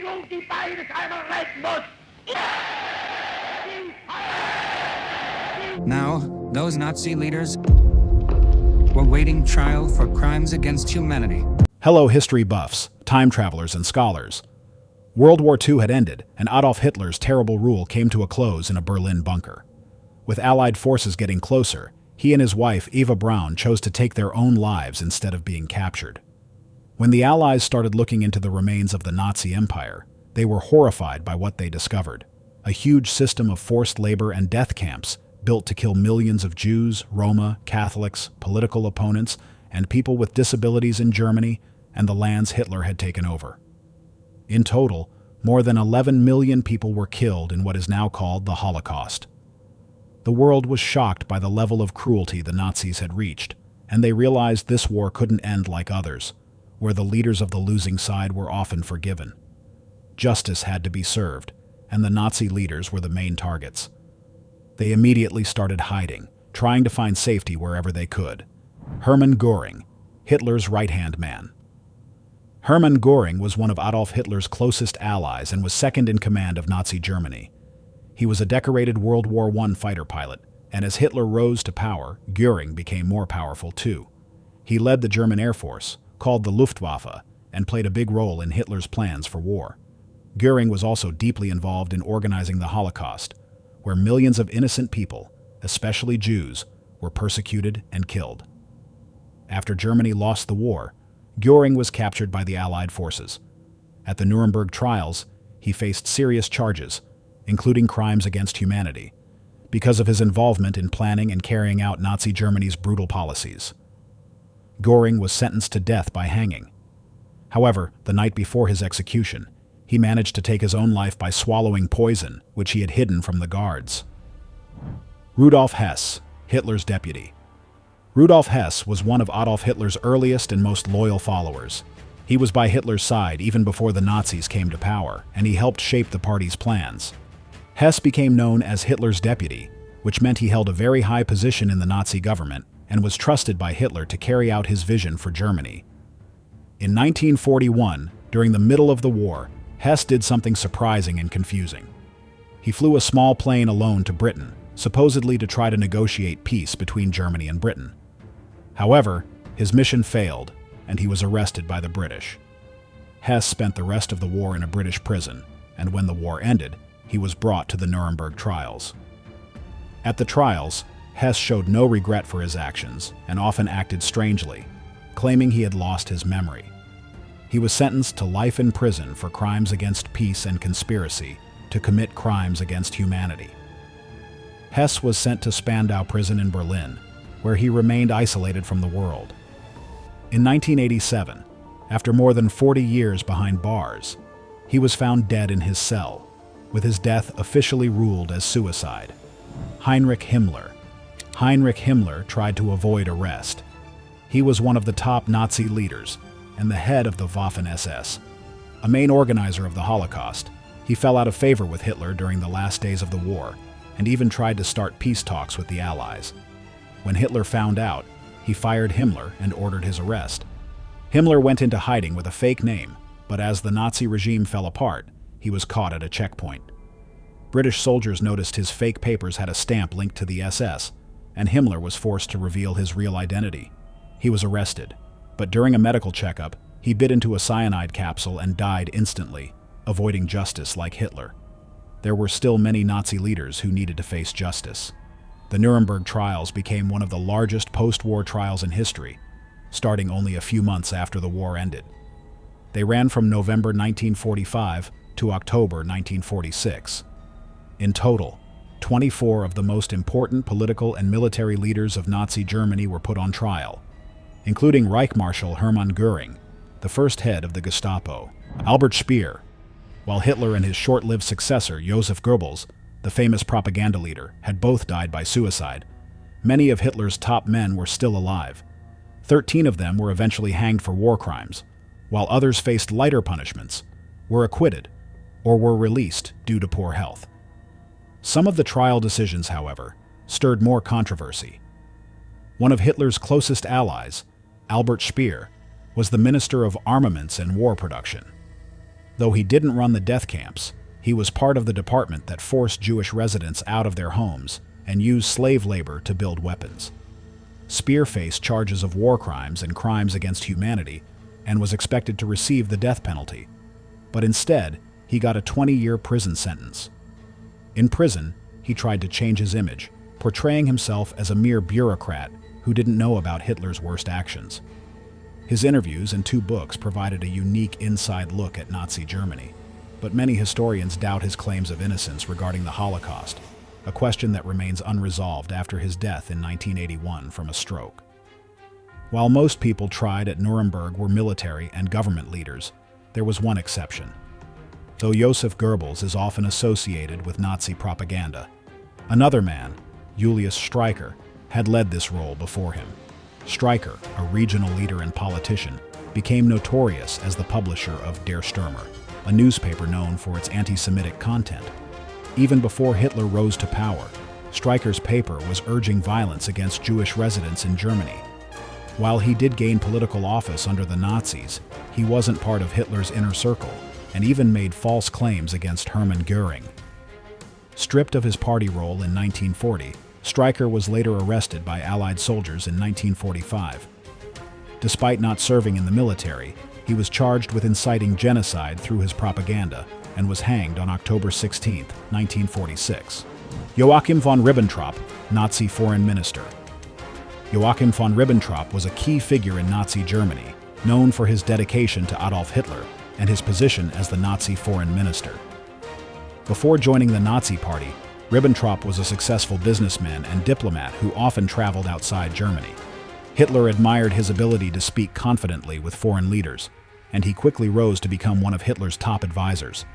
Verteidigung die Beine einmal retten muss. Now, those Nazi leaders were waiting trial for crimes against humanity. Hello, history buffs, time travelers, and scholars. World War II had ended, and Adolf Hitler's terrible rule came to a close in a Berlin bunker. With Allied forces getting closer, he and his wife, Eva Braun, chose to take their own lives instead of being captured. When the Allies started looking into the remains of the Nazi Empire, they were horrified by what they discovered: a huge system of forced labor and death camps built to kill millions of Jews, Roma, Catholics, political opponents, and people with disabilities in Germany and the lands Hitler had taken over. In total, more than 11 million people were killed in what is now called the Holocaust. The world was shocked by the level of cruelty the Nazis had reached, and they realized this war couldn't end like others, where the leaders of the losing side were often forgiven. Justice had to be served, and the Nazi leaders were the main targets. They immediately started hiding, trying to find safety wherever they could. Hermann Göring, Hitler's right-hand man. Hermann Göring was one of Adolf Hitler's closest allies and was second in command of Nazi Germany. He was a decorated World War I fighter pilot, and as Hitler rose to power, Göring became more powerful too. He led the German Air Force, called the Luftwaffe, and played a big role in Hitler's plans for war. Göring was also deeply involved in organizing the Holocaust, where millions of innocent people, especially Jews, were persecuted and killed. After Germany lost the war, Göring was captured by the Allied forces. At the Nuremberg trials, he faced serious charges, including crimes against humanity, because of his involvement in planning and carrying out Nazi Germany's brutal policies. Göring was sentenced to death by hanging. However, the night before his execution, he managed to take his own life by swallowing poison, which he had hidden from the guards. Rudolf Hess, Hitler's deputy. Rudolf Hess was one of Adolf Hitler's earliest and most loyal followers. He was by Hitler's side even before the Nazis came to power, and he helped shape the party's plans. Hess became known as Hitler's deputy, which meant he held a very high position in the Nazi government and was trusted by Hitler to carry out his vision for Germany. In 1941, during the middle of the war, Hess did something surprising and confusing. He flew a small plane alone to Britain, supposedly to try to negotiate peace between Germany and Britain. However, his mission failed, and he was arrested by the British. Hess spent the rest of the war in a British prison, and when the war ended, he was brought to the Nuremberg trials. At the trials, Hess showed no regret for his actions and often acted strangely, claiming he had lost his memory. He was sentenced to life in prison for crimes against peace and conspiracy to commit crimes against humanity. Hess was sent to Spandau prison in Berlin, where he remained isolated from the world. In 1987, after more than 40 years behind bars, he was found dead in his cell, with his death officially ruled as suicide. Heinrich Himmler. Heinrich Himmler tried to avoid arrest. He was one of the top Nazi leaders and the head of the Waffen-SS. A main organizer of the Holocaust, he fell out of favor with Hitler during the last days of the war and even tried to start peace talks with the Allies. When Hitler found out, he fired Himmler and ordered his arrest. Himmler went into hiding with a fake name, but as the Nazi regime fell apart, he was caught at a checkpoint. British soldiers noticed his fake papers had a stamp linked to the SS, and Himmler was forced to reveal his real identity. He was arrested, but during a medical checkup, he bit into a cyanide capsule and died instantly, avoiding justice like Hitler. There were still many Nazi leaders who needed to face justice. The Nuremberg trials became one of the largest post-war trials in history, starting only a few months after the war ended. They ran from November 1945 to October 1946. In total, 24 of the most important political and military leaders of Nazi Germany were put on trial, including Reich Marshal Hermann Göring, the first head of the Gestapo, Albert Speer, while Hitler and his short-lived successor, Joseph Goebbels, the famous propaganda leader, had both died by suicide. Many of Hitler's top men were still alive. 13 of them were eventually hanged for war crimes, while others faced lighter punishments, were acquitted, or were released due to poor health. Some of the trial decisions, however, stirred more controversy. One of Hitler's closest allies, Albert Speer, was the Minister of Armaments and War Production. Though he didn't run the death camps, he was part of the department that forced Jewish residents out of their homes and used slave labor to build weapons. Speer faced charges of war crimes and crimes against humanity and was expected to receive the death penalty, but instead, he got a 20-year prison sentence. In prison, he tried to change his image, portraying himself as a mere bureaucrat who didn't know about Hitler's worst actions. His interviews and 2 books provided a unique inside look at Nazi Germany, but many historians doubt his claims of innocence regarding the Holocaust, a question that remains unresolved after his death in 1981 from a stroke. While most people tried at Nuremberg were military and government leaders, there was one exception. Though Josef Goebbels is often associated with Nazi propaganda, another man, Julius Streicher, had led this role before him. Streicher, a regional leader and politician, became notorious as the publisher of Der Stürmer, a newspaper known for its anti-Semitic content. Even before Hitler rose to power, Streicher's paper was urging violence against Jewish residents in Germany. While he did gain political office under the Nazis, he wasn't part of Hitler's inner circle and even made false claims against Hermann Göring. Stripped of his party role in 1940, Streicher was later arrested by Allied soldiers in 1945. Despite not serving in the military, he was charged with inciting genocide through his propaganda and was hanged on October 16, 1946. Joachim von Ribbentrop, Nazi foreign minister. Joachim von Ribbentrop was a key figure in Nazi Germany, known for his dedication to Adolf Hitler and his position as the Nazi foreign minister. Before joining the Nazi Party, Ribbentrop was a successful businessman and diplomat who often traveled outside Germany. Hitler admired his ability to speak confidently with foreign leaders, and he quickly rose to become one of Hitler's top advisors.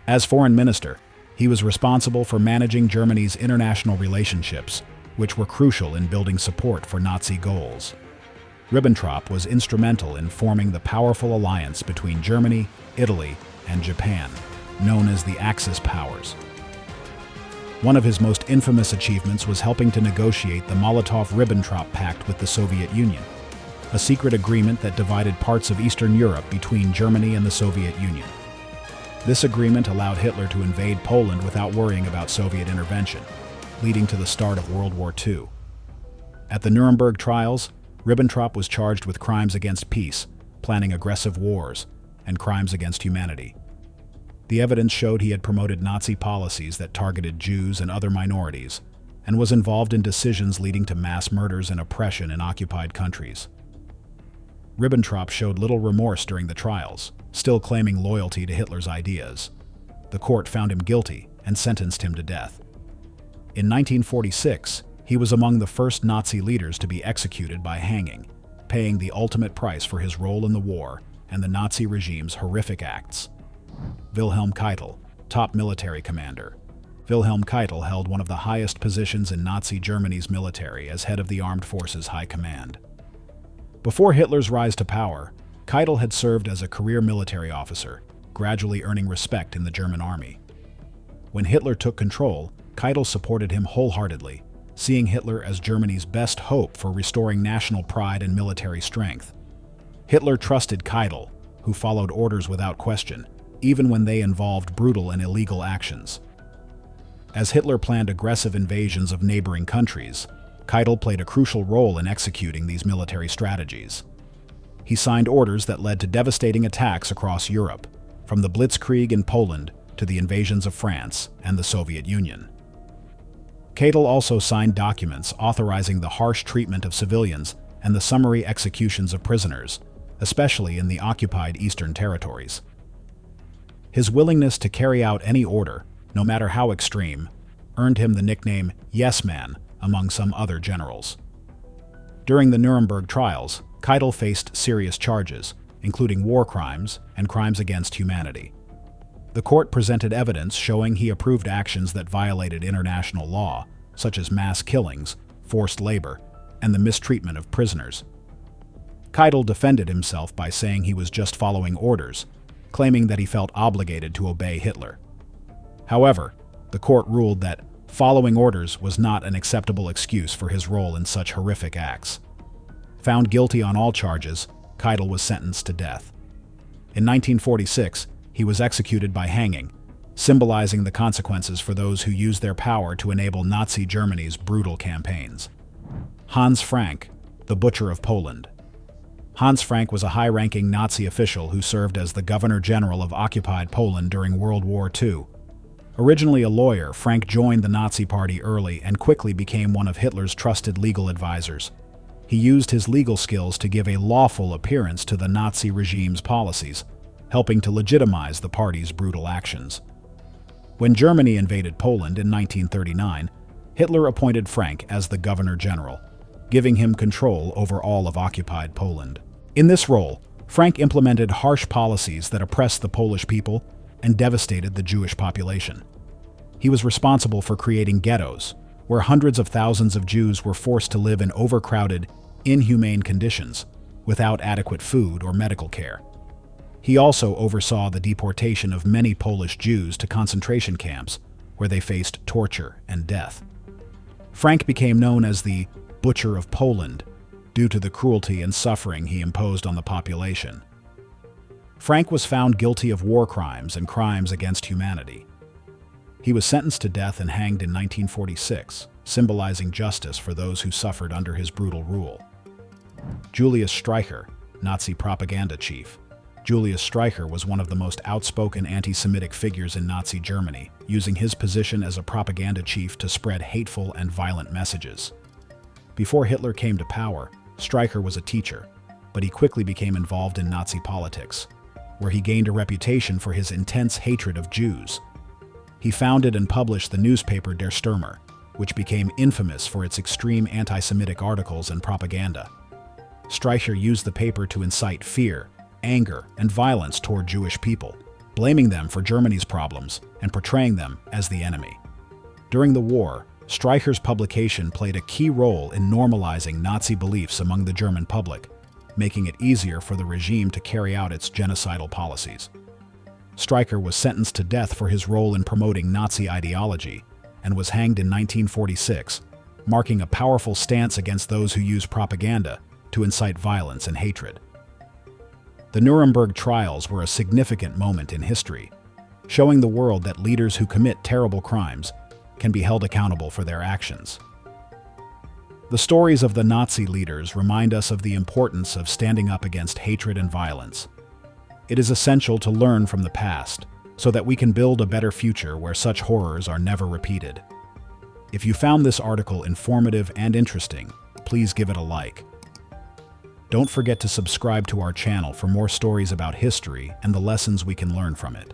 As foreign minister, he was responsible for managing Germany's international relationships, which were crucial in building support for Nazi goals. Ribbentrop was instrumental in forming the powerful alliance between Germany, Italy, and Japan, known as the Axis powers. One of his most infamous achievements was helping to negotiate the Molotov-Ribbentrop Pact with the Soviet Union, a secret agreement that divided parts of Eastern Europe between Germany and the Soviet Union. This agreement allowed Hitler to invade Poland without worrying about Soviet intervention, leading to the start of World War II. At the Nuremberg trials, Ribbentrop was charged with crimes against peace, planning aggressive wars, and crimes against humanity. The evidence showed he had promoted Nazi policies that targeted Jews and other minorities, and was involved in decisions leading to mass murders and oppression in occupied countries. Ribbentrop showed little remorse during the trials, still claiming loyalty to Hitler's ideas. The court found him guilty and sentenced him to death. In 1946, he was among the first Nazi leaders to be executed by hanging, paying the ultimate price for his role in the war and the Nazi regime's horrific acts. Wilhelm Keitel, top military commander. Wilhelm Keitel held one of the highest positions in Nazi Germany's military as head of the Armed Forces High Command. Before Hitler's rise to power, Keitel had served as a career military officer, gradually earning respect in the German army. When Hitler took control, Keitel supported him wholeheartedly, seeing Hitler as Germany's best hope for restoring national pride and military strength. Hitler trusted Keitel, who followed orders without question, even when they involved brutal and illegal actions. As Hitler planned aggressive invasions of neighboring countries, Keitel played a crucial role in executing these military strategies. He signed orders that led to devastating attacks across Europe, from the Blitzkrieg in Poland to the invasions of France and the Soviet Union. Keitel also signed documents authorizing the harsh treatment of civilians and the summary executions of prisoners, especially in the occupied Eastern territories. His willingness to carry out any order, no matter how extreme, earned him the nickname Yes Man among some other generals. During the Nuremberg trials, Keitel faced serious charges, including war crimes and crimes against humanity. The court presented evidence showing he approved actions that violated international law, such as mass killings, forced labor, and the mistreatment of prisoners. Keitel defended himself by saying he was just following orders, claiming that he felt obligated to obey Hitler. However, the court ruled that following orders was not an acceptable excuse for his role in such horrific acts. Found guilty on all charges, Keitel was sentenced to death. In 1946, He was executed by hanging, symbolizing the consequences for those who used their power to enable Nazi Germany's brutal campaigns. Hans Frank, the Butcher of Poland. Hans Frank was a high-ranking Nazi official who served as the Governor-General of occupied Poland during World War II. Originally a lawyer, Frank joined the Nazi Party early and quickly became one of Hitler's trusted legal advisors. He used his legal skills to give a lawful appearance to the Nazi regime's policies, helping to legitimize the party's brutal actions. When Germany invaded Poland in 1939, Hitler appointed Frank as the Governor-General, giving him control over all of occupied Poland. In this role, Frank implemented harsh policies that oppressed the Polish people and devastated the Jewish population. He was responsible for creating ghettos, where hundreds of thousands of Jews were forced to live in overcrowded, inhumane conditions, without adequate food or medical care. He also oversaw the deportation of many Polish Jews to concentration camps, where they faced torture and death. Frank became known as the Butcher of Poland due to the cruelty and suffering he imposed on the population. Frank was found guilty of war crimes and crimes against humanity. He was sentenced to death and hanged in 1946, symbolizing justice for those who suffered under his brutal rule. Julius Streicher, Nazi propaganda chief. Julius Streicher was one of the most outspoken anti-Semitic figures in Nazi Germany, using his position as a propaganda chief to spread hateful and violent messages. Before Hitler came to power, Streicher was a teacher, but he quickly became involved in Nazi politics, where he gained a reputation for his intense hatred of Jews. He founded and published the newspaper Der Stürmer, which became infamous for its extreme anti-Semitic articles and propaganda. Streicher used the paper to incite fear, anger, and violence toward Jewish people, blaming them for Germany's problems and portraying them as the enemy. During the war, Streicher's publication played a key role in normalizing Nazi beliefs among the German public, making it easier for the regime to carry out its genocidal policies. Streicher was sentenced to death for his role in promoting Nazi ideology and was hanged in 1946, marking a powerful stance against those who use propaganda to incite violence and hatred. The Nuremberg trials were a significant moment in history, showing the world that leaders who commit terrible crimes can be held accountable for their actions. The stories of the Nazi leaders remind us of the importance of standing up against hatred and violence. It is essential to learn from the past so that we can build a better future where such horrors are never repeated. If you found this article informative and interesting, please give it a like. Don't forget to subscribe to our channel for more stories about history and the lessons we can learn from it.